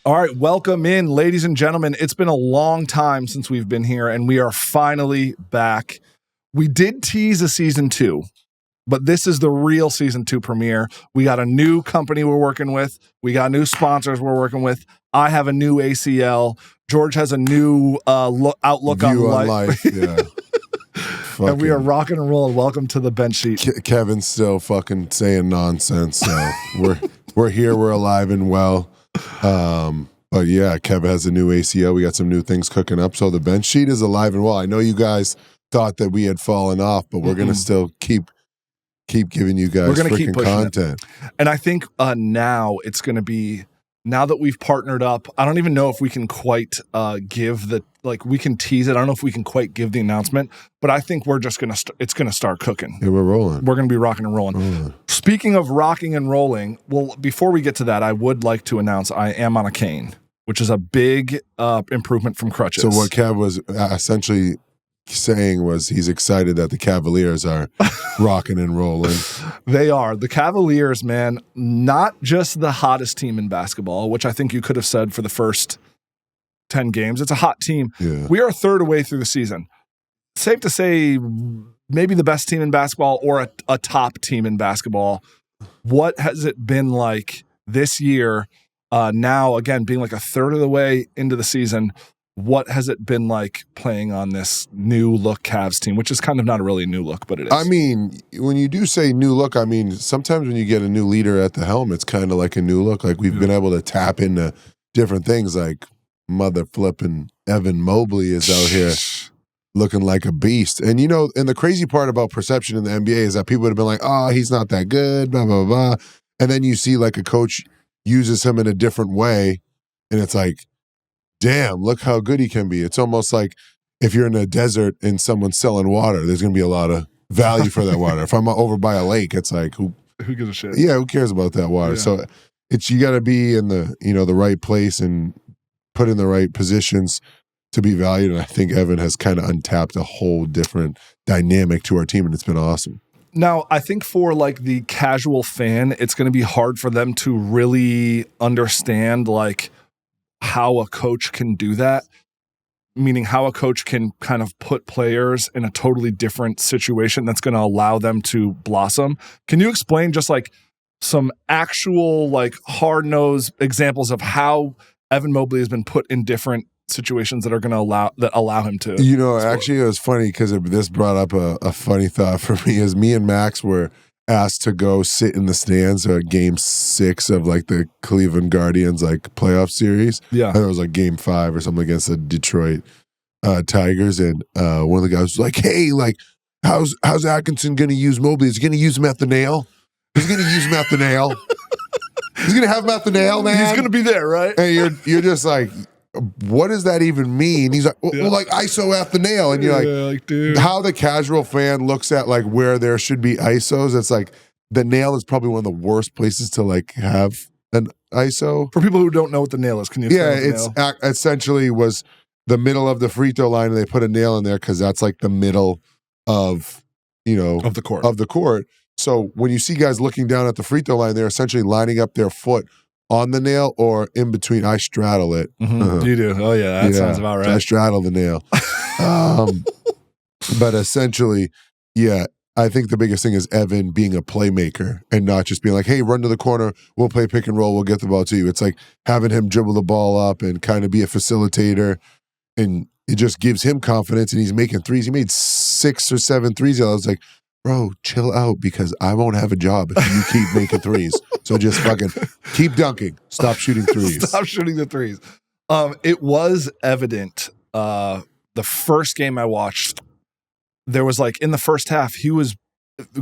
All right, welcome in, ladies and gentlemen. It's been a long time since we've been here, and we are finally back. We did tease a season 2, but this is the real season 2 premiere. We got a new company we're working with. We got new sponsors we're working with. I have a new ACL. George has a new outlook on life. Yeah. And we are rocking and rolling. Welcome to the bench sheet. Kevin's still fucking saying nonsense, so we're here. We're alive and well. But yeah, Kev has a new ACL. We got some new things cooking up. So the bench sheet is alive and well. I know you guys thought that we had fallen off, but we're gonna still keep giving you guys freaking content. And I think now it's gonna be, now that we've partnered up, I don't even know if we can quite give the, like, we can tease it. I don't know if we can quite give the announcement, but I think we're just gonna it's gonna start cooking. Yeah, we're rolling. We're gonna be rocking and rolling. Speaking of rocking and rolling, well, before we get to that, I would like to announce I am on a cane, which is a big improvement from crutches. So what Kev was essentially saying was he's excited that the Cavaliers are rocking and rolling. They are. The Cavaliers, man, not just the hottest team in basketball, which I think you could have said for the first 10 games. It's a hot team. Yeah. We are a third away through the season. Safe to say maybe the best team in basketball or a top team in basketball. What has it been like this year, now, again, being like a third of the way into the season? What has it been like playing on this new look Cavs team, which is kind of not a really new look, but it is. I mean, when you do say new look, I mean, sometimes when you get a new leader at the helm, it's kind of like a new look. Like we've been able to tap into different things, like mother flipping Evan Mobley is out here looking like a beast. And, you know, and the crazy part about perception in the NBA is that people would have been like, oh, he's not that good, blah, blah, blah. And then you see like a coach uses him in a different way, and it's like, damn, look how good he can be. It's almost like if you're in a desert and someone's selling water, there's going to be a lot of value for that water. If I'm over by a lake, it's like, who gives a shit? Yeah, who cares about that water? Yeah. So it's, you got to be in the, you know, the right place and put in the right positions to be valued. And I think Evan has kind of untapped a whole different dynamic to our team, and it's been awesome. Now, I think for like the casual fan, it's going to be hard for them to really understand like how a coach can do that, meaning how a coach can kind of put players in a totally different situation that's going to allow them to blossom. Can you explain just like some actual like hard-nosed examples of how Evan Mobley has been put in different situations that are going to allow him to? You know, actually, it was funny because this brought up a funny thought for me. Is me and Max were asked to go sit in the stands at Game 6 of like the Cleveland Guardians like playoff series. Yeah, I think it was like Game 5 or something against the Detroit Tigers, and one of the guys was like, "Hey, like, how's Atkinson going to use Mobley? Is he going to use him at the nail? He's going to use him at the nail. He's going to have him at the nail, man. He's going to be there, right?" And you're just like, what does that even mean? He's like, well, like ISO at the nail. And you're like, dude. How the casual fan looks at like where there should be ISOs, it's like the nail is probably one of the worst places to like have an ISO. For people who don't know what the nail is, can you explain it's essentially was the middle of the free throw line, and they put a nail in there because that's like the middle of, you know, of the court. So when you see guys looking down at the free throw line, they're essentially lining up their foot on the nail or in between. I straddle it. Mm-hmm. You do? Oh yeah, that sounds about right. I straddle the nail. But essentially, yeah, I think the biggest thing is Evan being a playmaker and not just being like, hey, run to the corner, we'll play pick and roll, we'll get the ball to you. It's like having him dribble the ball up and kind of be a facilitator, and it just gives him confidence, and he's making threes. He made 6 or 7 threes. I was like, bro, chill out, because I won't have a job if you keep making threes. So just fucking keep dunking. Stop shooting threes. Stop shooting the threes. It was evident the first game I watched, there was like in the first half,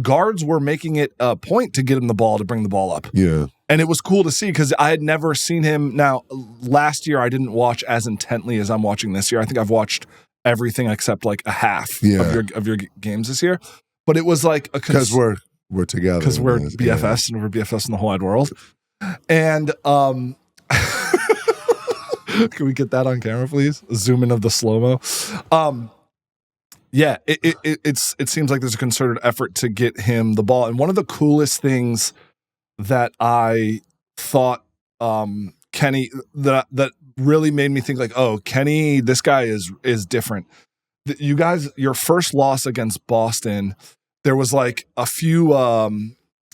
guards were making it a point to get him the ball, to bring the ball up. Yeah. And it was cool to see because I had never seen him. Now, last year I didn't watch as intently as I'm watching this year. I think I've watched everything except like a half of your games this year. But it was like because we're together, because we're BFFs and we're BFFs in the whole wide world. And can we get that on camera, please? Zoom in of the slow mo. Yeah, it seems like there's a concerted effort to get him the ball. And one of the coolest things that I thought Kenny that really made me think like, oh, Kenny, this guy is different. You guys, your first loss against Boston, there was like a few,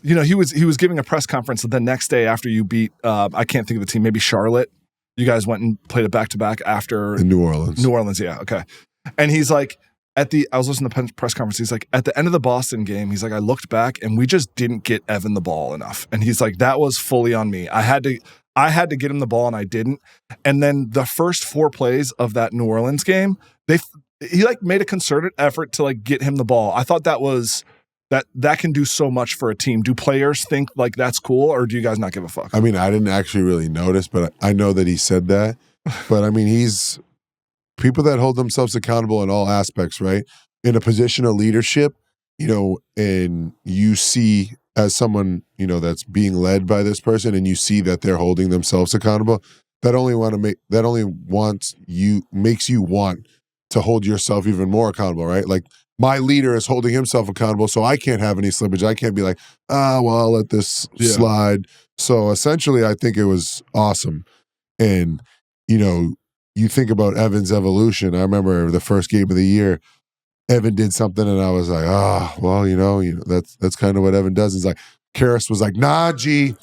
he was giving a press conference the next day after you beat, I can't think of the team, maybe Charlotte. You guys went and played it back-to-back after in New Orleans. New Orleans, yeah, okay. And he's like, I was listening to the press conference. He's like, at the end of the Boston game, he's like, I looked back and we just didn't get Evan the ball enough. And he's like, that was fully on me. I had to get him the ball and I didn't. And then the first 4 plays of that New Orleans game, he like made a concerted effort to like get him the ball. I thought that can do so much for a team. Do players think like that's cool, or do you guys not give a fuck? I mean, I didn't actually really notice, but I know that he said that. But I mean, he's people that hold themselves accountable in all aspects, right? In a position of leadership, and you see as someone, that's being led by this person, and you see that they're holding themselves accountable, makes you want to hold yourself even more accountable, right? Like, my leader is holding himself accountable, so I can't have any slippage. I can't be like, I'll let this slide. So essentially, I think it was awesome. And, you think about Evan's evolution. I remember the first game of the year, Evan did something, and I was like, that's kind of what Evan does. It's like, Karras was like, nah, G,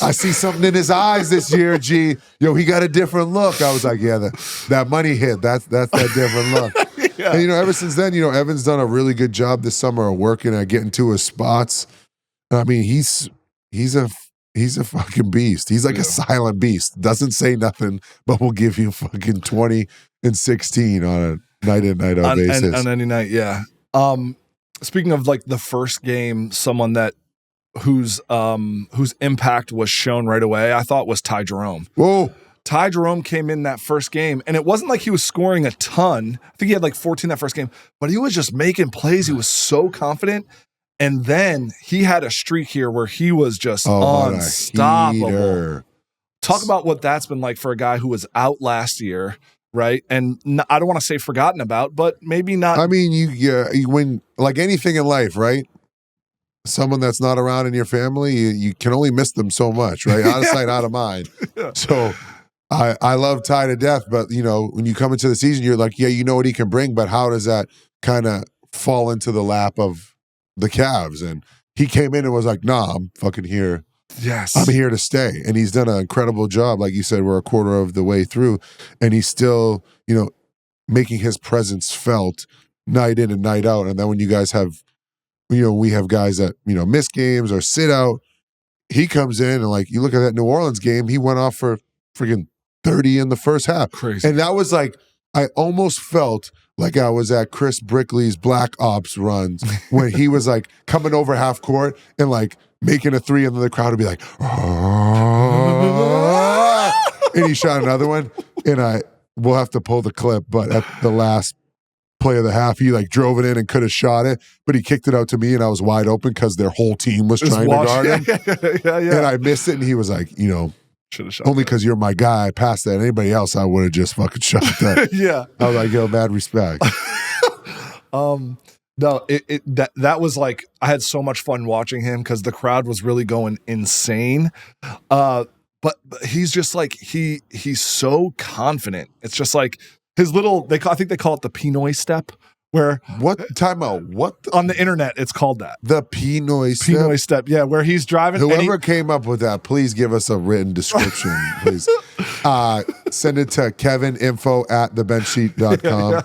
I see something in his eyes this year, G. Yo, he got a different look. I was like, yeah, that money hit. That's that different look. Yeah. And, ever since then, Evan's done a really good job this summer of working at getting to his spots. I mean, he's a fucking beast. He's like a silent beast. Doesn't say nothing, but will give you fucking 20 and 16 on a night in, night out basis. On any night, yeah. Speaking of like the first game, someone whose impact was shown right away, I thought was Ty Jerome. Whoa. Ty Jerome came in that first game, and it wasn't like he was scoring a ton. I think he had like 14 that first game, but he was just making plays. He was so confident. And then he had a streak here where he was just unstoppable. Talk about what that's been like for a guy who was out last year, right? And I don't want to say forgotten about, but maybe not. I mean, when like anything in life, right? Someone that's not around in your family, you can only miss them so much, right? Out of sight, out of mind. Yeah. So I love Ty to death, but when you come into the season, you're like, yeah, you know what he can bring, but how does that kind of fall into the lap of the Cavs? And he came in and was like, nah, I'm fucking here. Yes. I'm here to stay. And he's done an incredible job. Like you said, we're a quarter of the way through, and he's still, making his presence felt night in and night out. And then when you guys have, we have guys that, miss games or sit out, he comes in and like, you look at that New Orleans game, he went off for freaking 30 in the first half. Crazy. And that was like, I almost felt like I was at Chris Brickley's Black Ops runs when he was like coming over half court and like making a 3, and then the crowd would be like, and he shot another one. And we'll have to pull the clip, but at the last play of the half, he like drove it in and could have shot it, but he kicked it out to me, and I was wide open because their whole team was trying to guard him. Yeah. And I missed it, and he was like, should have shot only because you're my guy. Past that, anybody else, I would have just fucking shot that. Yeah, I was like, yo, mad respect. No, that was like, I had so much fun watching him because the crowd was really going insane. But he's just like he's so confident. It's just like his little. I think they call it the Pinoy step. Where time out? What on the internet it's called that the Pinoy step? Pinoy step, yeah. Where he's driving. Whoever came up with that, please give us a written description, please. Send it to kevininfo@thebenchsheet.com. Yeah.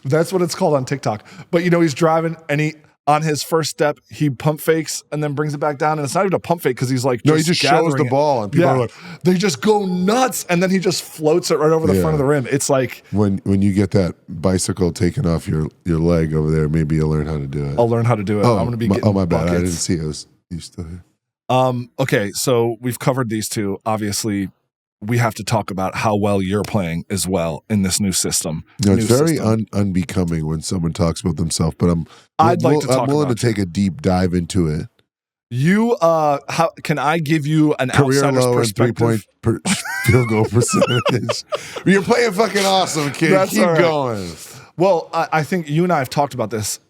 That's what it's called on TikTok. But he's driving, and on his first step, he pump fakes and then brings it back down. And it's not even a pump fake because he's like, no, he just shows the ball, and people are like, they just go nuts, and then he just floats it right over the front of the rim. It's like when you get that bicycle taken off your leg over there, maybe you'll learn how to do it. I'll learn how to do it. I'm going to be getting my bad. buckets. I didn't see it. You still here? Okay, so we've covered these two. Obviously, we have to talk about how well you're playing as well in this new system. It's very unbecoming when someone talks about themselves, but I'm willing to take a deep dive into it. You, how can I give you an career low and 3-point field goal percentage? You're playing fucking awesome, kid. That's Keep going. Well, I think you and I have talked about this,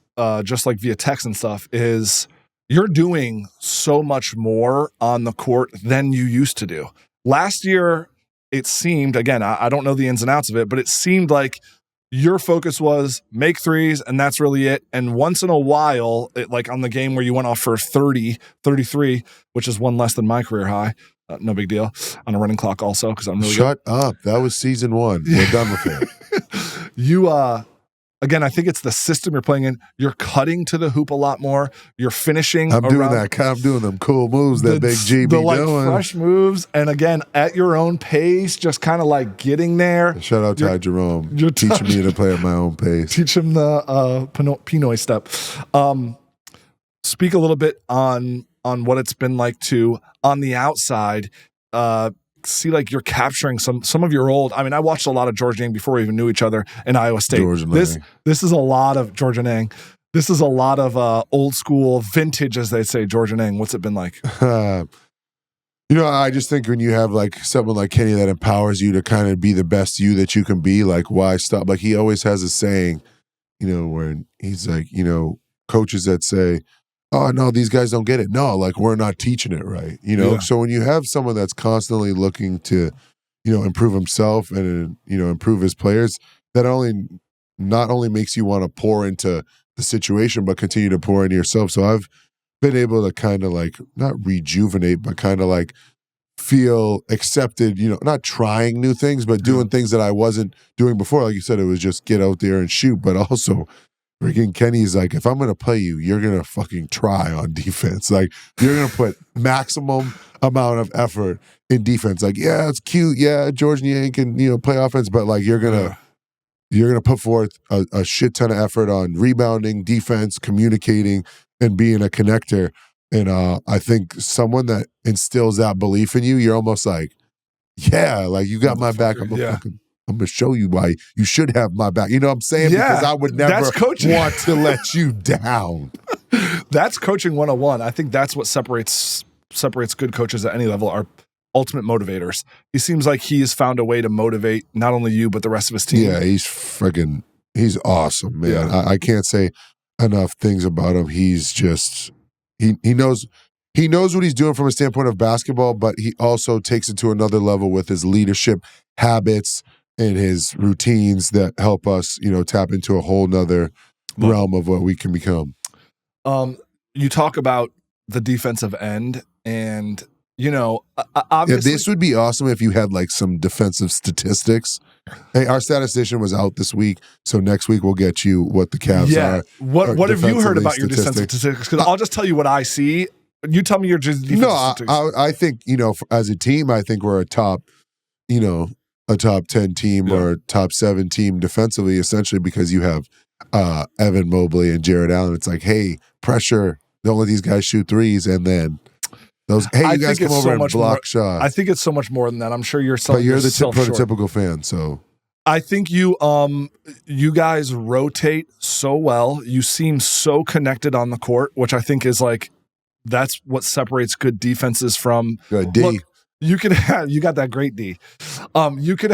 just like via text and stuff. Is you're doing so much more on the court than you used to do. Last year, it seemed, again, I don't know the ins and outs of it, but it seemed like your focus was make threes, and that's really it. And once in a while, like on the game where you went off for 33, which is one less than my career high, no big deal, on a running clock also, because I'm really Shut up. That was season 1. We're done with it. You, again, I think it's the system you're playing in. You're cutting to the hoop a lot more. You're finishing. I'm doing them cool moves that Big G be doing. Fresh moves. And again, at your own pace, just kind of like getting there. Shout out Ty Jerome. You're teaching me to play at my own pace. Teach him the Pinoy step. Speak a little bit on what it's been like to, on the outside, see like you're capturing some of your old. I mean, I watched a lot of George Niang before we even knew each other in Iowa State. This is a lot of George Niang. This is a lot of old school vintage, as they say. George Niang. What's it been like? I just think when you have like someone like Kenny that empowers you to kind of be the best you that you can be, like why stop? Like he always has a saying, where he's like, coaches that say, oh, no, these guys don't get it. No, like we're not teaching it right. Yeah. So when you have someone that's constantly looking to, improve himself and, improve his players, that not only makes you want to pour into the situation, but continue to pour into yourself. So I've been able to kind of like, not rejuvenate, but kind of like feel accepted, not trying new things, but doing things that I wasn't doing before. Like you said, it was just get out there and shoot, but also freaking Kenny's like, if I'm going to play you, you're going to fucking try on defense. Like, you're going to put maximum amount of effort in defense. Like, yeah, it's cute. Yeah, George Niang can, play offense, but like, you're going to put forth a shit ton of effort on rebounding, defense, communicating, and being a connector. And I think someone that instills that belief in you, you're almost like, yeah, like you got my back. I'm going to show you why you should have my back. You know what I'm saying? Yeah, because I would never want to let you down. That's coaching 101. I think that's what separates good coaches at any level, are ultimate motivators. He seems like he's found a way to motivate not only you, but the rest of his team. Yeah, he's awesome, man. Yeah. I can't say enough things about him. He's just, he knows what he's doing from a standpoint of basketball, but he also takes it to another level with his leadership habits and his routines that help us, tap into a whole nother realm of what we can become. You talk about the defensive end, and obviously this would be awesome if you had like some defensive statistics. Hey, our statistician was out this week, so next week we'll get you what the Cavs are. What have you heard about your defensive statistics? Because I'll just tell you what I see. You tell me your defensive statistics. I think as a team, I think we're a top 10 team or a top 7 team defensively, essentially because you have Evan Mobley and Jared Allen. It's like, hey, pressure, don't let these guys shoot threes, and then those, hey, you guys come over and block shots. I think it's so much more than that. I'm sure you're but you're the prototypical fan, so I think you guys rotate so well. You seem so connected on the court, which I think is like, that's what separates good defenses from good D. Look, you got that great D. You could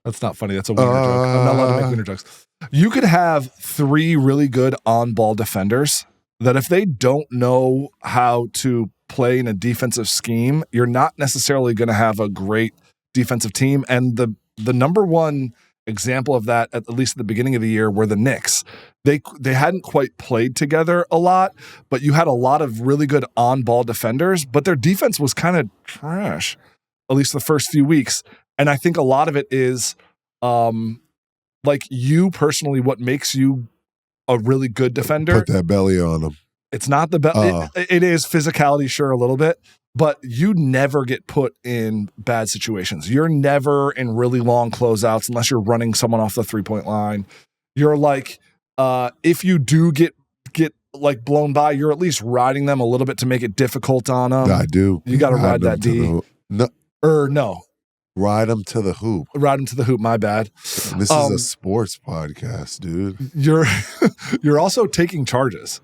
that's not funny. That's a wiener joke. I'm not allowed to make wiener jokes. You could have 3 really good on-ball defenders that if they don't know how to play in a defensive scheme, you're not necessarily going to have a great defensive team. And the number one example of that, at least at the beginning of the year, were the Knicks. They hadn't quite played together a lot, but you had a lot of really good on-ball defenders, but their defense was kind of trash, at least the first few weeks. And I think a lot of it is like you personally, what makes you a really good defender. Put that belly on them. It's not the belly. It is physicality, sure, a little bit, but you never get put in bad situations. You're never in really long closeouts unless you're running someone off the 3-point line. You're like, if you do get like blown by, you're at least riding them a little bit to make it difficult on them. I do. You got to ride that D. No. Ride them to the hoop. Ride them to the hoop. My bad. This is a sports podcast, dude. You're also taking charges.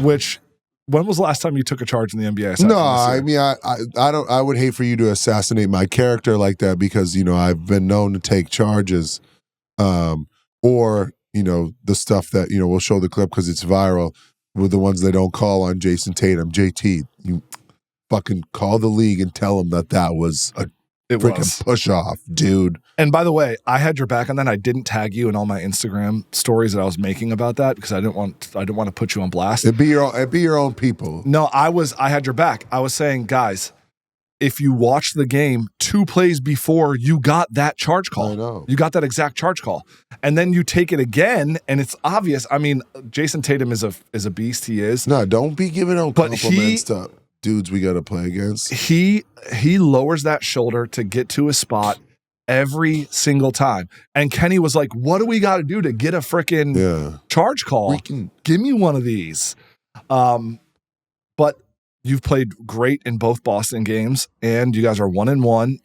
Which, when was the last time you took a charge in the NBA? No, I mean, I would hate for you to assassinate my character like that because, I've been known to take charges, or, the stuff that, we'll show the clip because it's viral with the ones they don't call on Jason Tatum. JT, you fucking call the league and tell them that was a freaking push off, dude. And by the way, I had your back on that. I didn't tag you in all my Instagram stories that I was making about that because I didn't want to put you on blast. It'd be your own people. No, I had your back. I was saying, guys, if you watch the game 2 plays before, you got that charge call. I know. You got that exact charge call. And then you take it again, and it's obvious. I mean, Jason Tatum is a beast. He is. No, don't be giving out compliments to dudes we got to play against. He lowers that shoulder to get to his spot every single time. And Kenny was like, what do we got to do to get a freaking charge call? Give me one of these. But you've played great in both Boston games, and you guys are 1-1.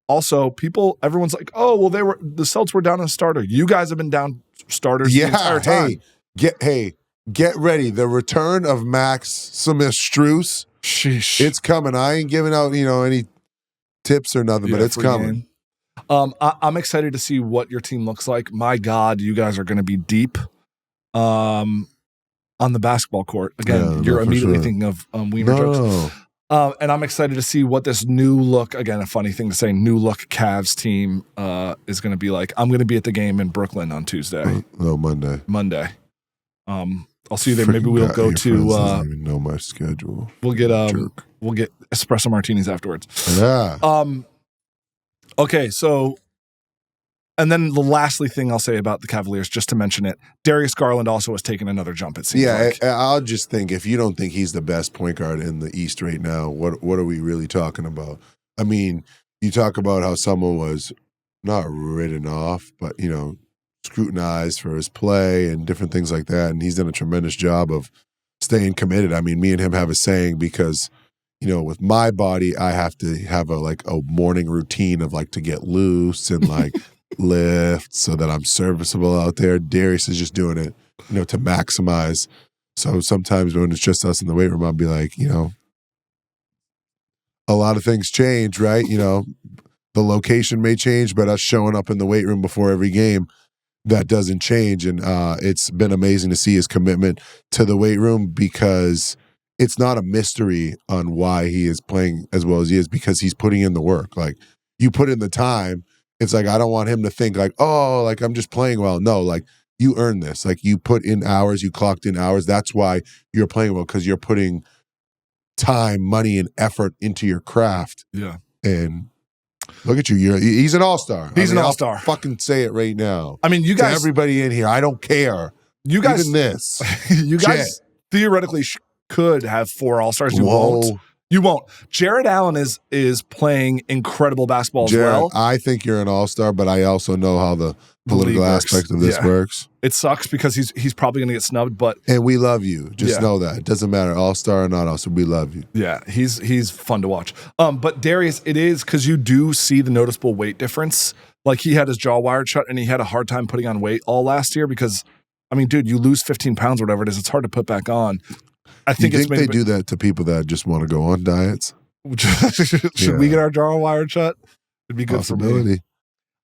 Also, everyone's like, oh, well, the Celtics were down a starter. You guys have been down starters the entire time. Get ready. The return of Max Smith-Strus. Sheesh. It's coming. I ain't giving out, any tips or nothing, but it's coming. I'm excited to see what your team looks like. My God, you guys are going to be deep on the basketball court. Again, you're immediately thinking of wiener jokes. And I'm excited to see what this new look, again, a funny thing to say, new look Cavs team is going to be like. I'm going to be at the game in Brooklyn on Tuesday. Monday. I'll see you there. Maybe we'll go to. Doesn't even know my schedule. We'll get espresso martinis afterwards. Yeah. Okay, so, and then the lastly thing I'll say about the Cavaliers, just to mention it, Darius Garland also has taken another jump. It seems like. I'll just think if you don't think he's the best point guard in the East right now, what are we really talking about? I mean, you talk about how someone was not written off, but scrutinized for his play and different things like that. And he's done a tremendous job of staying committed. I mean, me and him have a saying because, with my body, I have to have a morning routine of to get loose and lift so that I'm serviceable out there. Darius is just doing it, to maximize. So sometimes when it's just us in the weight room, I'll be like, a lot of things change, right? The location may change, but us showing up in the weight room before every game, that doesn't change. And it's been amazing to see his commitment to the weight room because it's not a mystery on why he is playing as well as he is because he's putting in the work. You put in the time. It's I don't want him to think I'm just playing well. No, you earned this. You put in hours, you clocked in hours. That's why you're playing well because you're putting time, money, and effort into your craft. Yeah. And look at you. He's an all-star. He's an all-star. I'll fucking say it right now. I mean, you guys. To everybody in here, I don't care. You guys. Even this. You guys theoretically could have 4 all-stars. You won't. Jared Allen is playing incredible basketball as well. I think you're an all-star, but I also know how the political aspect of this works. It sucks because he's probably going to get snubbed, and we love you. Just know that. It doesn't matter, all-star or not all-star, we love you. Yeah, he's fun to watch. But Darius, it is because you do see the noticeable weight difference. He had his jaw wired shut and he had a hard time putting on weight all last year because, I mean, dude, you lose 15 pounds or whatever it is. It's hard to put back on. I think they do that to people that just want to go on diets? Should we get our jaw wired shut? It'd be good for me.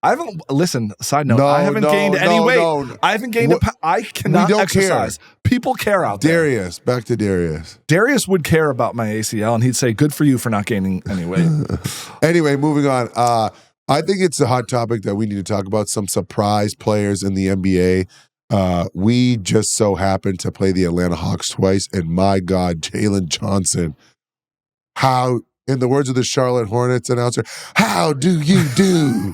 I haven't, listen, side note, I haven't gained any weight. I haven't gained I cannot exercise. Care. People care out there. Darius, back to Darius. Darius would care about my ACL and he'd say, good for you for not gaining any weight. Anyway, moving on. I think it's a hot topic that we need to talk about. Some surprise players in the NBA. We just so happened to play the Atlanta Hawks twice, and my God, Jalen Johnson, how, in the words of the Charlotte Hornets announcer, how do you do?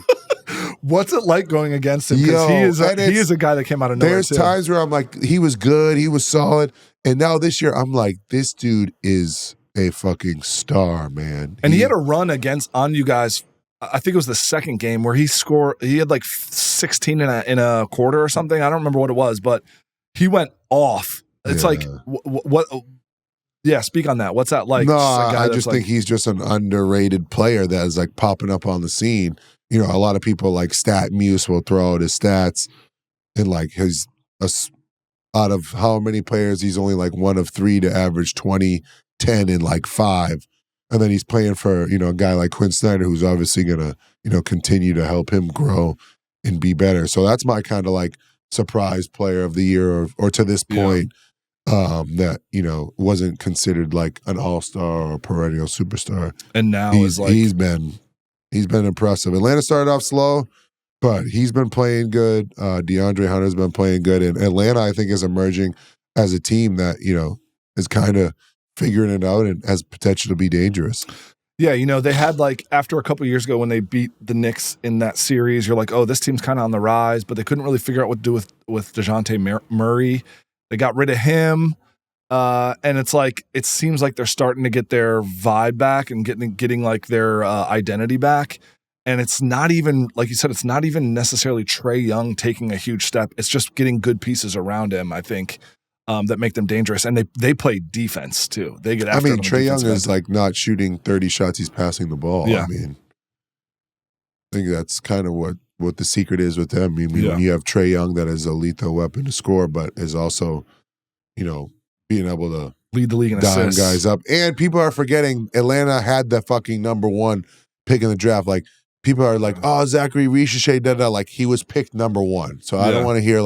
What's it like going against him? Because he is a guy that came out of nowhere. There's times where I'm like, he was good, he was solid, and now this year I'm like, this dude is a fucking star, man. And he had a run on you guys. I think it was the second game where he had 16 in a quarter or something. I don't remember what it was, but he went off. It's what? Yeah, speak on that. What's that like? No, I just think he's just an underrated player that is popping up on the scene. A lot of people like Stat Muse will throw out his stats and out of how many players, he's only one of 3 to average 20, 10, and 5. And then he's playing for, a guy like Quinn Snyder, who's obviously going to, continue to help him grow and be better. So that's my kind of surprise player of the year or to this point. that, wasn't considered like an all-star or perennial superstar. And now he's been impressive. Atlanta started off slow, but he's been playing good. DeAndre Hunter's been playing good. And Atlanta, I think, is emerging as a team that, is kind of figuring it out and has potential to be dangerous. Yeah, they had after a couple of years ago when they beat the Knicks in that series, you're like, oh, this team's kind of on the rise, but they couldn't really figure out what to do with DeJounte Murray. They got rid of him, and it seems like they're starting to get their vibe back and getting their identity back. And it's not even, like you said, it's not even necessarily Trae Young taking a huge step. It's just getting good pieces around him, I think, that make them dangerous. And they play defense, too. They get after Trae Young is not shooting 30 shots. He's passing the ball. Yeah. I think that's kind of what the secret is with them. When you have Trae Young that is a lethal weapon to score, but is also, being able to lead the league in dime assists. Guys up. And people are forgetting Atlanta had the fucking number one pick in the draft. People are like, oh, Zachary Richeche, he was picked number one. So I don't want to hear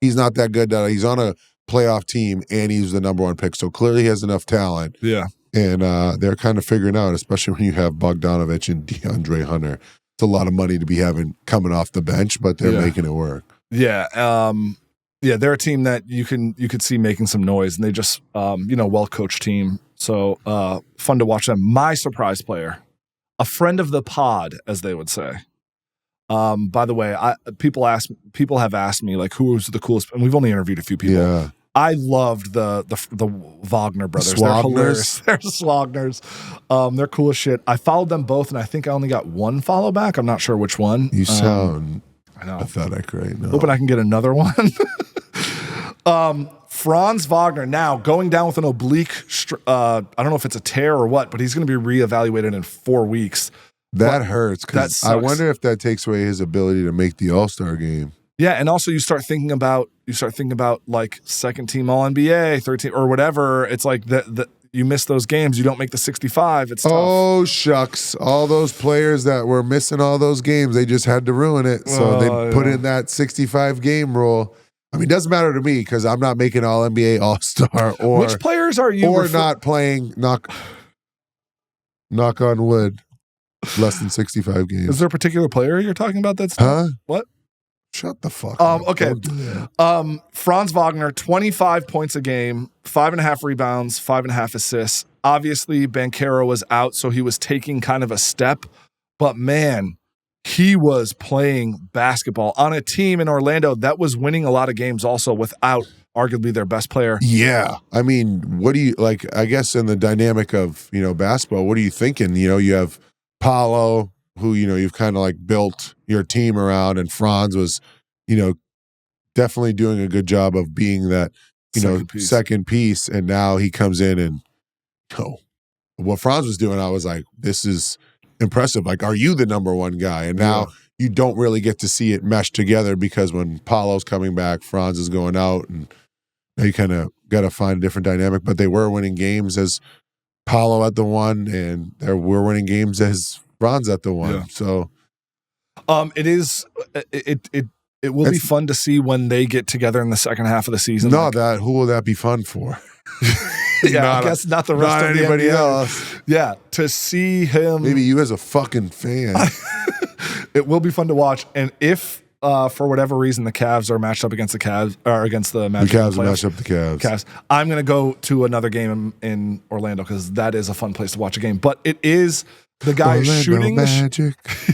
he's not that good. He's on a playoff team and he's the number one pick. So clearly he has enough talent. Yeah. And they're kind of figuring out, especially when you have Bogdanovich and DeAndre Hunter. It's a lot of money to be having coming off the bench, but they're making it work. Yeah. They're a team that you could see making some noise, and they just, well-coached team. So fun to watch them. My surprise player, a friend of the pod, as they would say. By the way, people have asked me who was the coolest, and we've only interviewed a few people. Yeah. I loved the Wagner brothers. Swagners? They're hilarious. They're Swagners. They're cool as shit. I followed them both, and I think I only got one follow back. I'm not sure which one. You sound I know. pathetic right now. Hoping I can get another one. Franz Wagner now going down with an oblique. I don't know if it's a tear or what, but he's going to be reevaluated in 4 weeks. That hurts because I wonder if that takes away his ability to make the All-Star game. Yeah, and also you start thinking about second team All NBA, 13 or whatever. It's that you miss those games, you don't make the 65. It's tough. Oh shucks, all those players that were missing all those games, they just had to ruin it. So they put in that 65 game rule. It doesn't matter to me because I'm not making All NBA, All Star, or which players are you not playing. Knock on wood. Less than 65 games. Is there a particular player you're talking about? That's what? Shut the fuck up. Okay. Franz Wagner, 25 points a game, 5.5 rebounds, 5.5 assists. Obviously, Banchero was out, so he was taking kind of a step. But man, he was playing basketball on a team in Orlando that was winning a lot of games also without arguably their best player. Yeah. What do you I guess in the dynamic of, basketball, what are you thinking? You have Paolo, who, you've kind of built your team around, and Franz was, definitely doing a good job of being that, second piece. And now he comes in and, what Franz was doing, I was like, this is impressive. Are you the number one guy? And now you don't really get to see it mesh together because when Paolo's coming back, Franz is going out, and now you kind of got to find a different dynamic. But they were winning games as Paolo at the one, and they were winning games as Franz at the one. Yeah. So it will be fun to see when they get together in the second half of the season. Who will that be fun for? I guess not the rest of anybody the NBA. else. Yeah, to see him. Maybe you as a fucking fan. It will be fun to watch. And if for whatever reason the Cavs are matched up against the Cavs or against the Magic, the Cavs match up the Cavs. I'm going to go to another game in Orlando because that is a fun place to watch a game. But it is the guy shooting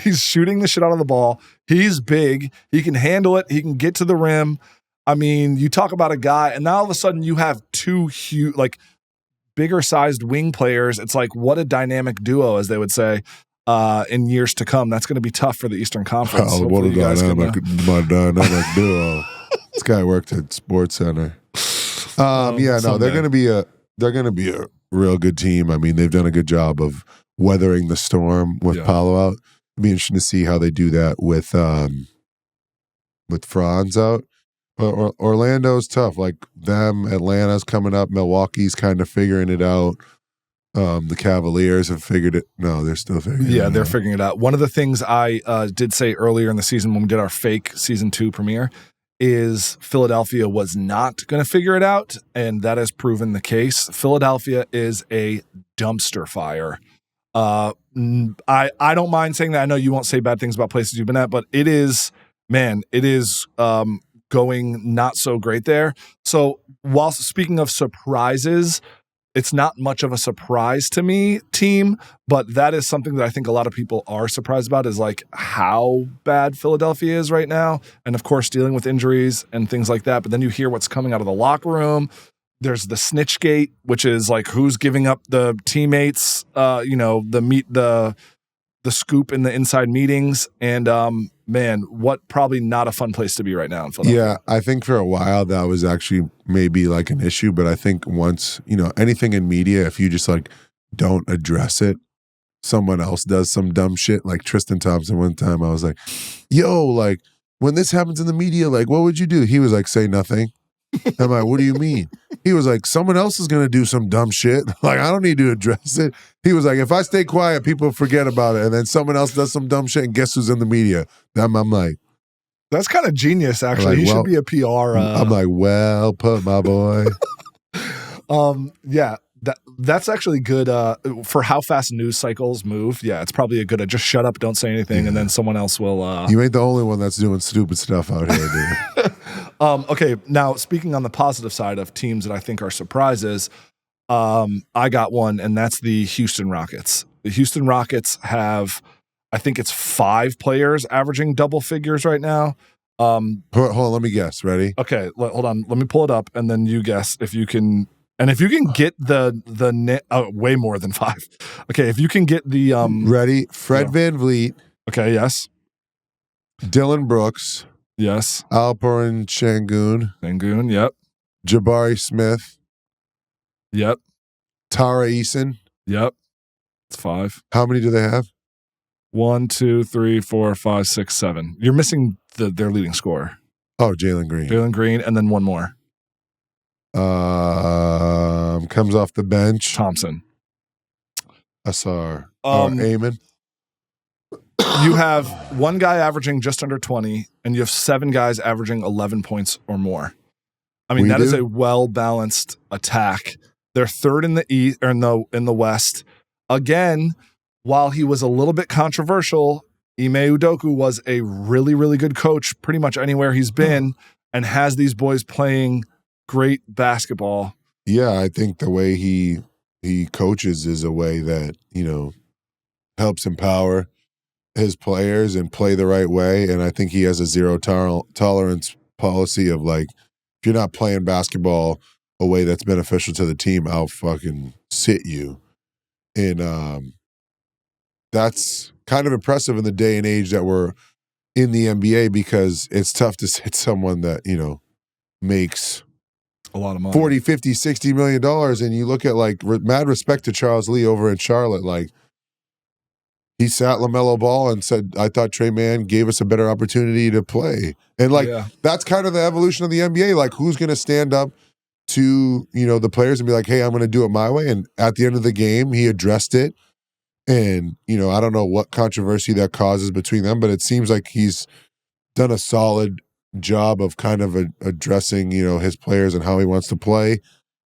he's shooting the shit out of the ball. He's big. He can handle it. He can get to the rim. You talk about a guy, and now all of a sudden you have two huge, bigger sized wing players. It's what a dynamic duo, as they would say, in years to come. That's going to be tough for the Eastern Conference. What a dynamic duo. This guy worked at Sports Center. They're going to be a real good team. They've done a good job of weathering the storm with Paolo out. It'd be interesting to see how they do that with Franz out. Orlando's tough. Atlanta's coming up. Milwaukee's kind of figuring it out. The Cavaliers have figured it. No, they're still figuring it out. Yeah, they're figuring it out. One of the things I did say earlier in the season when we did our fake season 2 premiere is Philadelphia was not going to figure it out, and that has proven the case. Philadelphia is a dumpster fire. I don't mind saying that. I know you won't say bad things about places you've been at, but it is going not so great there. So while speaking of surprises, it's not much of a surprise to me, team, but that is something that I think a lot of people are surprised about, is like how bad Philadelphia is right now. And of course, dealing with injuries and things like that. But then you hear what's coming out of the locker room. There's the snitch gate, which is like who's giving up the teammates, the scoop in the inside meetings. And man, what probably not a fun place to be right now in Philadelphia. Yeah, I think for a while that was actually maybe like an issue, but I think once, anything in media, if you just like don't address it, someone else does some dumb shit. Like Tristan Thompson, one time I was like, yo, like when this happens in the media, like what would you do? He was like, say nothing. I'm like, what do you mean? He was like, someone else is going to do some dumb shit. Like, I don't need to address it. He was like, if I stay quiet, people forget about it. And then someone else does some dumb shit, and guess who's in the media? I'm like, that's kind of genius, actually. Like, he should be a PR. I'm like, well put, my boy. Yeah, that's actually good for how fast news cycles move. Yeah, it's probably a good just shut up, don't say anything, and then someone else will. You ain't the only one that's doing stupid stuff out here, dude. Okay, now speaking on the positive side of teams that I think are surprises, I got one, and that's the Houston Rockets. The Houston Rockets have, I think it's 5 players averaging double figures right now. Hold on, let me guess. Ready? Okay, hold on. Let me pull it up, and then you guess if you can. And if you can get way more than 5. Okay, if you can get the ready, Fred VanVleet. Okay, yes. Dylan Brooks. Yes. Alperen Sengun. Yep. Jabari Smith. Yep. Tara Eason. Yep. It's 5. How many do they have? 1, 2, 3, 4, 5, 6, 7. You're missing their leading scorer. Oh, Jalen Green, and then one more. Comes off the bench. Thompson. Asar. Amon. You have one guy averaging just under 20, and you have 7 guys averaging 11 points or more. I mean, that is a well-balanced attack. They're third in the East or in the West. Again, while he was a little bit controversial, Ime Udoka was a really, really good coach pretty much anywhere he's been, and has these boys playing great basketball. Yeah, I think the way he coaches is a way that, helps empower his players and play the right way. And I think he has a zero tolerance policy of like, if you're not playing basketball a way that's beneficial to the team, I'll fucking sit you. And that's kind of impressive in the day and age that we're in the NBA, because it's tough to sit someone that, makes a lot of money, 40, 50, 60 million dollars. And you look at like mad respect to Charles Lee over in Charlotte. Like, he sat LaMelo Ball and said, I thought Trey Mann gave us a better opportunity to play. And like, that's kind of the evolution of the NBA. Like, who's going to stand up to, the players and be like, hey, I'm going to do it my way. And at the end of the game, he addressed it. And, I don't know what controversy that causes between them, but it seems like he's done a solid job of kind of addressing, his players and how he wants to play.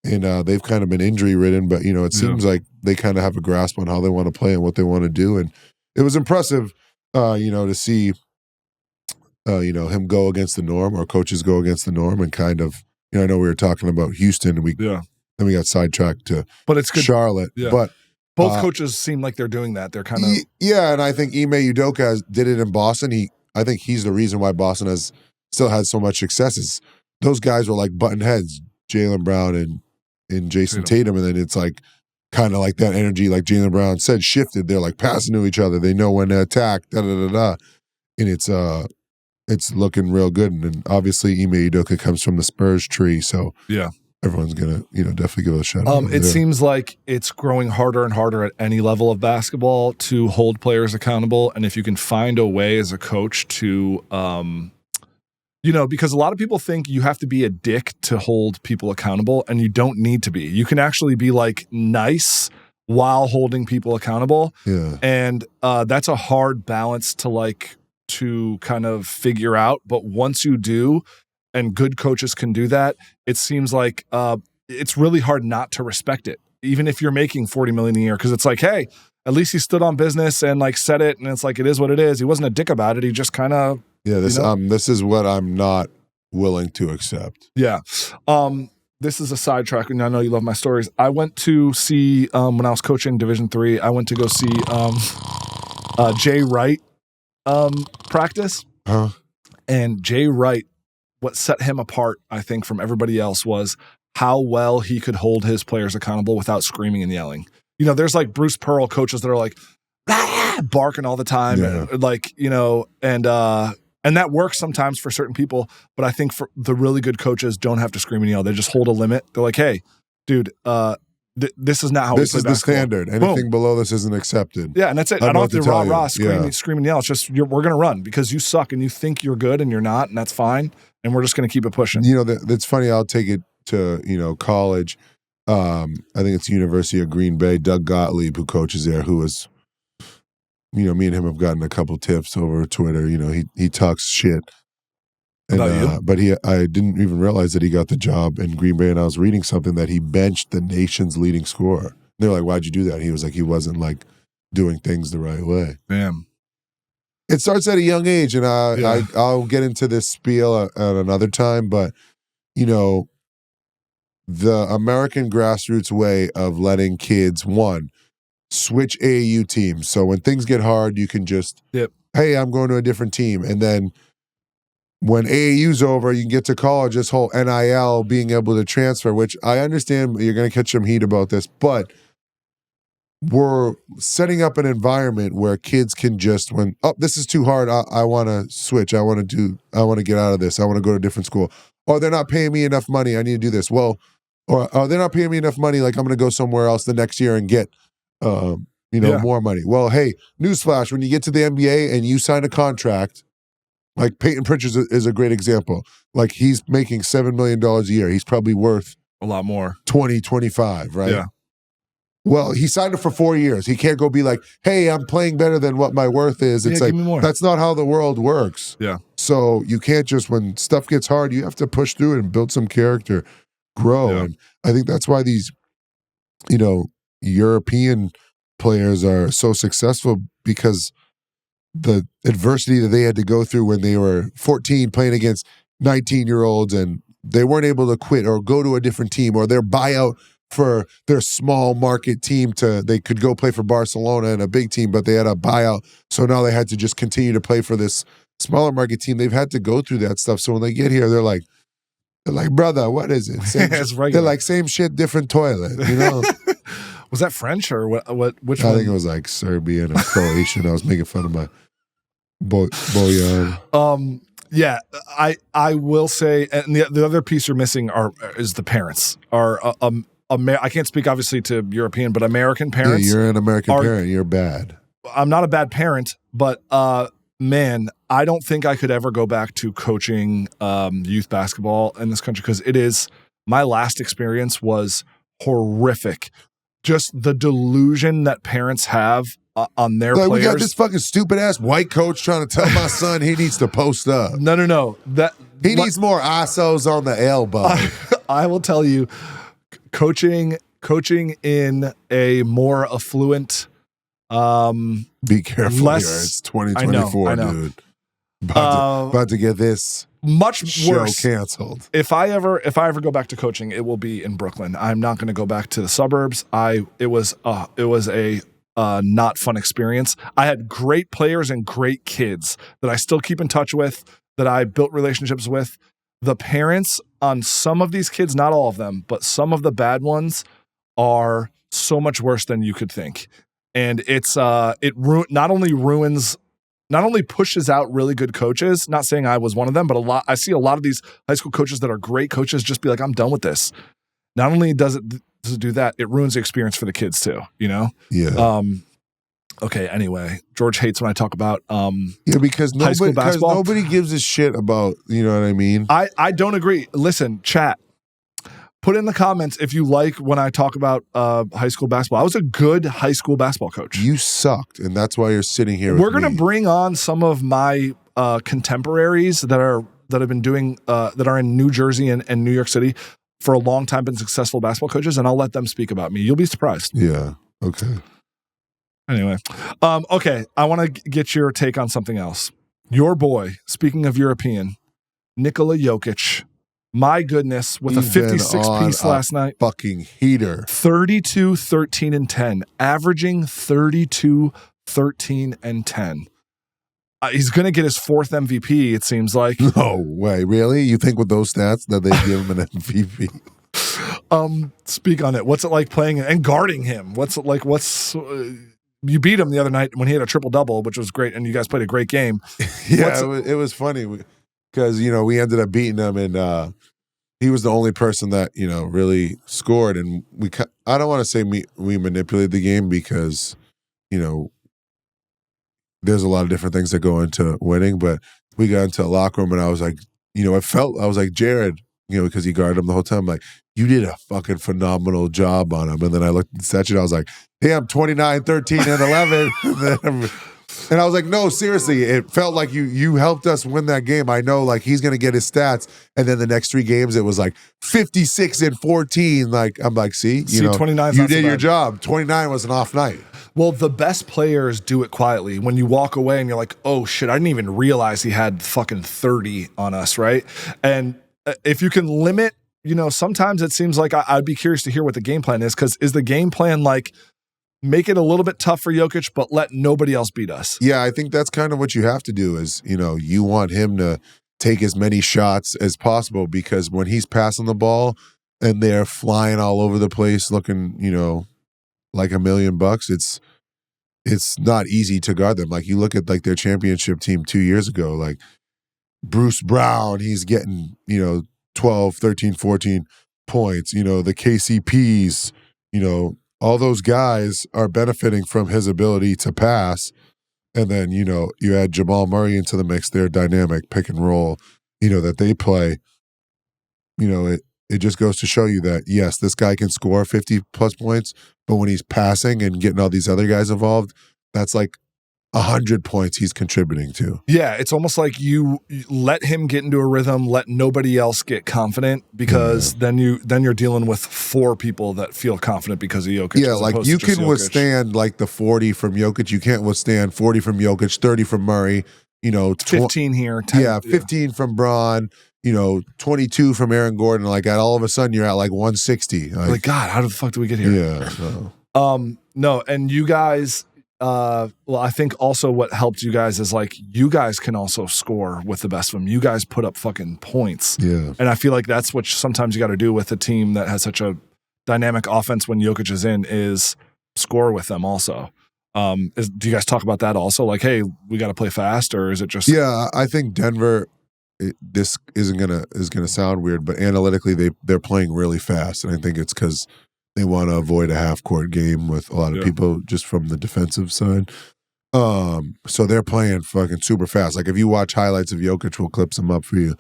And they've kind of been injury ridden, but, it seems like they kind of have a grasp on how they want to play and what they want to do. And it was impressive, to see, him go against the norm, or coaches go against the norm, and kind of, I know we were talking about Houston, and then we got sidetracked to it's good. Charlotte. Yeah. But both coaches seem like they're doing that. They're kind of and I think Ime Udoka did it in Boston. I think he's the reason why Boston has still had so much success. Is those guys were like button heads, Jaylen Brown and Jason Tatum, and then it's like kind of like that energy, like Jaylen Brown said, shifted. They're like passing to each other. They know when to attack. And it's looking real good. And then obviously Ime Udoka comes from the Spurs tree, so everyone's gonna definitely give it a shout out. It seems like it's growing harder and harder at any level of basketball to hold players accountable, and if you can find a way as a coach to because a lot of people think you have to be a dick to hold people accountable, and you don't need to be. You can actually be like nice while holding people accountable. Yeah. And that's a hard balance to kind of figure out. But once you do, and good coaches can do that, it seems like it's really hard not to respect it, even if you're making $40 million a year, because it's like, hey, at least he stood on business and like said it, and it's like it is what it is. He wasn't a dick about it. He just kind of This is what I'm not willing to accept. Yeah. This is a sidetrack, and I know you love my stories. I went to see when I was coaching Division III. I went to go see Jay Wright practice, and Jay Wright. What set him apart, I think, from everybody else was how well he could hold his players accountable without screaming and yelling. You know, there's like Bruce Pearl coaches that are like barking all the time, and, like, you know, and that works sometimes for certain people, but I think for the really good coaches don't have to scream and yell. They just hold a limit. They're like, hey, dude, this is not how this we play is the standard. Anything below this isn't accepted. Yeah, and that's it. I don't have to rah-rah, scream and yell. It's just we're going to run because you suck and you think you're good and you're not, and that's fine, and we're just going to keep it pushing. You know, that's funny. I'll take it to, you know, college. I think it's the University of Green Bay. Doug Gottlieb, who coaches there, who is, you know, me and him have gotten a couple tips over Twitter. You know, he talks shit. And, but I didn't even realize that he got the job in Green Bay, and I was reading something that he benched the nation's leading scorer. They were like, why'd you do that? He was like, he wasn't like doing things the right way. Damn. It starts at a young age, and I'll get into this spiel at another time, but, you know, the American grassroots way of letting kids, one, switch AAU teams. So when things get hard, you can just, hey, I'm going to a different team. And then when AAU's over, you can get to college, this whole NIL being able to transfer, which I understand you're going to catch some heat about this, but we're setting up an environment where kids can just, this is too hard, I want to switch. I want to get out of this. I want to go to a different school. Or they're not paying me enough money. I need to do this. Well, or they're not paying me enough money. Like, I'm going to go somewhere else the next year and get, more money. Well, hey, newsflash, when you get to the NBA and you sign a contract, like Peyton Pritchard is a great example. Like, he's making $7 million a year. He's probably worth a lot more. 20, 25, right? Yeah. Well, he signed it for 4 years. He can't go be like, hey, I'm playing better than what my worth is. It's like, that's not how the world works. Yeah. So you can't just, when stuff gets hard, you have to push through it and build some character, grow. Yeah. And I think that's why these, you know, European players are so successful, because the adversity that they had to go through when they were 14 playing against 19-year-olds, and they weren't able to quit or go to a different team, or their buyout for their small market team they could go play for Barcelona and a big team, but they had a buyout. So now they had to just continue to play for this smaller market team. They've had to go through that stuff. So when they get here, they're like, brother, what is it? They're like, same shit, different toilet, you know? Was that French or what? Which I one? think it was like Serbian or Croatian. I was making fun of my Boyan. Yeah, I will say, and the other piece you're missing is the parents. I can't speak obviously to European, but American parents. Yeah, you're an American parent. You're bad. I'm not a bad parent, but man, I don't think I could ever go back to coaching youth basketball in this country, because my last experience was horrific. Just the delusion that parents have on their players. We got this fucking stupid ass white coach trying to tell my son he needs to post up. No. He needs more ISOs on the elbow. I will tell you, coaching in a more affluent, be careful here. It's 2024, I know. dude. About to get this much show worse canceled. If I ever go back to coaching, it will be in Brooklyn. I'm not going to go back to the suburbs. It was a not fun experience. I had great players and great kids that I still keep in touch with, that I built relationships with. The parents on some of these kids, not all of them, but some of the bad ones are so much worse than you could think. And not only pushes out really good coaches, not saying I was one of them, but I see a lot of these high school coaches that are great coaches just be like, I'm done with this. Not only does it do that, it ruins the experience for the kids too, you know? Yeah. Okay, anyway, George hates when I talk about because nobody gives a shit about, you know what I mean? I don't agree. Listen, chat. Put in the comments if you like when I talk about high school basketball. I was a good high school basketball coach. You sucked, and that's why you're sitting here. We're going to bring on some of my contemporaries that are that have been doing that are in New Jersey and New York City for a long time, been successful basketball coaches, and I'll let them speak about me. You'll be surprised. Yeah. Okay. Anyway, okay, I want to get your take on something else. Your boy, speaking of European, Nikola Jokic, my goodness, with He's a 56-piece last night. Fucking heater. 32, 13, and 10. Averaging 32, 13, and 10. He's going to get his 4th MVP, it seems like. No way. Really? You think with those stats that they give him an MVP? Speak on it. What's it like playing and guarding him? What's it like? You beat him the other night when he had a triple-double, which was great, and you guys played a great game. Yeah, it was funny because, we ended up beating him, and he was the only person that, really scored. And I don't want to say we manipulated the game because, there's a lot of different things that go into winning, but we got into a locker room and I was like, I was like, Jared, because he guarded him the whole time. I'm like, you did a fucking phenomenal job on him. And then I looked at Sachin, I was like, hey, I'm 29, 13, and 11. And I was like, no, seriously, it felt like you helped us win that game. I know, like, he's going to get his stats. And then the next 3 games, it was like 56 and 14. Like, I'm like, see 29. You did your job. 29 was an off night. Well, the best players do it quietly. When you walk away and you're like, oh, shit, I didn't even realize he had fucking 30 on us, right? And if you can limit, sometimes it seems like I'd be curious to hear what the game plan is, because is the game plan like make it a little bit tough for Jokic, but let nobody else beat us? Yeah, I think that's kind of what you have to do is, you want him to take as many shots as possible, because when he's passing the ball and they're flying all over the place looking, like $1 million, it's not easy to guard them. Like, you look at like their championship team 2 years ago, like Bruce Brown, he's getting, 12, 13, 14 points, the KCPs, all those guys are benefiting from his ability to pass. And then, you add Jamal Murray into the mix, their dynamic pick and roll, that they play, it just goes to show you that, yes, this guy can score 50 plus points, but when he's passing and getting all these other guys involved, that's like 100 points he's contributing to. Yeah, it's almost like you let him get into a rhythm, let nobody else get confident, because then you're dealing with 4 people that feel confident because of Jokic. Yeah, like you can withstand like the 40 from Jokic. You can't withstand 40 from Jokic, 30 from Murray, 15 here. 10, 15 from Braun, 22 from Aaron Gordon. Like, all of a sudden you're at like 160. Like, God, how the fuck do we get here? Yeah. So. No, and you guys, well, I think also what helped you guys is like you guys can also score with the best of them. You guys put up fucking points. Yeah. And I feel like that's what sometimes you got to do with a team that has such a dynamic offense when Jokic is in, is score with them also. Do you guys talk about that also? Like, hey, we got to play fast, or is it just? Yeah, I think Denver. This is gonna sound weird, but analytically they're playing really fast, and I think it's because they want to avoid a half court game with a lot of people just from the defensive side. So they're playing fucking super fast. Like, if you watch highlights of Jokic, we'll clip some up for you.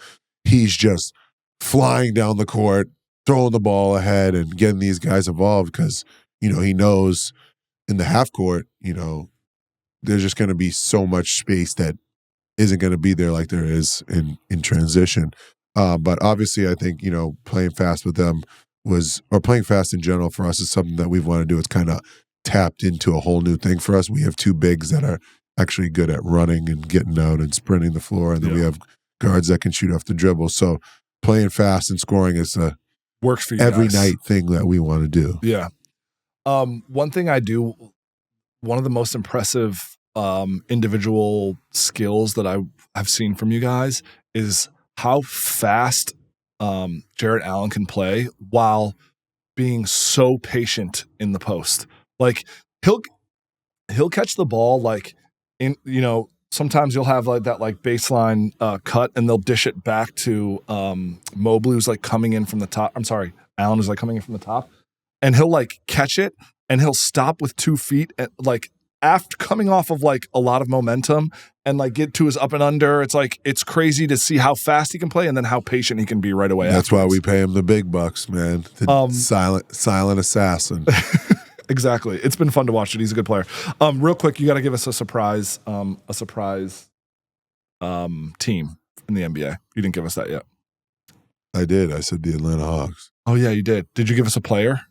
He's just flying down the court, throwing the ball ahead, and getting these guys involved because he knows in the half court, there's just going to be so much space that isn't going to be there like there is in transition. But obviously, I think, playing fast with them or playing fast in general for us is something that we've wanted to do. It's kind of tapped into a whole new thing for us. We have 2 bigs that are actually good at running and getting out and sprinting the floor. And then we have guards that can shoot off the dribble. So playing fast and scoring is a works for you every guys. Night thing that we want to do. Yeah. One thing I do, one of the most impressive individual skills that I've seen from you guys is how fast Jarrett Allen can play while being so patient in the post. Like, he'll catch the ball like in, sometimes you'll have like that like baseline cut and they'll dish it back to Mobley, who's like coming in from the top. I'm sorry, Allen is like coming in from the top, and he'll like catch it and he'll stop with 2 feet and like after coming off of like a lot of momentum and like get to his up and under. It's like, it's crazy to see how fast he can play and then how patient he can be right away. That's why we pay him the big bucks, man. The silent assassin. Exactly. It's been fun to watch it. He's a good player. Real quick, you got to give us a surprise team in the NBA. You didn't give us that yet. I did. I said the Atlanta Hawks. Oh, yeah, you did. Did you give us a player?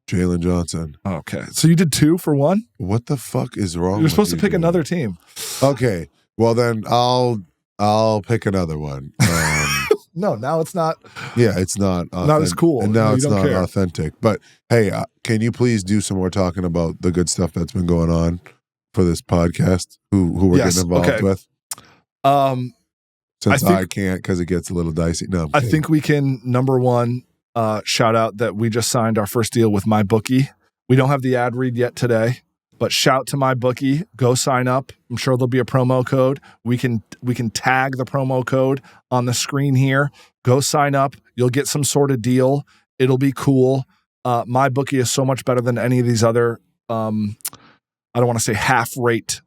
Jalen Johnson. Okay. So you did 2 for 1? What the fuck is wrong? You're supposed to pick another team. Okay. Well, then I'll pick another one. No, now it's not. Yeah, it's not Not as cool. And now No, it's not authentic. But hey, can you please do some more talking about the good stuff that's been going on for this podcast? Who we're getting involved with? Since I can't because it gets a little dicey. No, I think we can. Number one, shout out that we just signed our first deal with MyBookie. We don't have the ad read yet today, but shout to MyBookie. Go sign up. I'm sure there'll be a promo code. We can tag the promo code on the screen here. Go sign up. You'll get some sort of deal. It'll be cool. MyBookie is so much better than any of these other. I don't want to say half-rate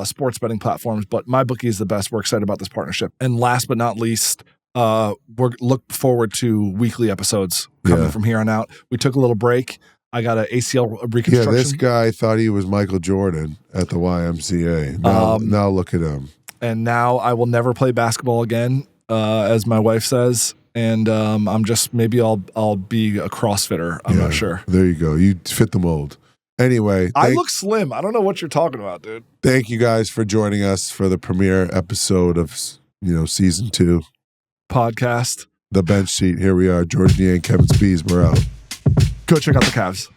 sports betting platforms, but MyBookie is the best. We're excited about this partnership. And last but not least, we're look forward to weekly episodes coming from here on out. We took a little break. I got an ACL reconstruction. Yeah, this guy thought he was Michael Jordan at the YMCA. Now look at him. And now I will never play basketball again, as my wife says. And I'm just, maybe I'll be a CrossFitter. I'm not sure. There you go. You fit the mold. Anyway. I look slim. I don't know what you're talking about, dude. Thank you guys for joining us for the premiere episode of, season 2. Podcast. The Bench Seat. Here we are. George Niang, Kevin Spees. We're out. Go check out the Cavs.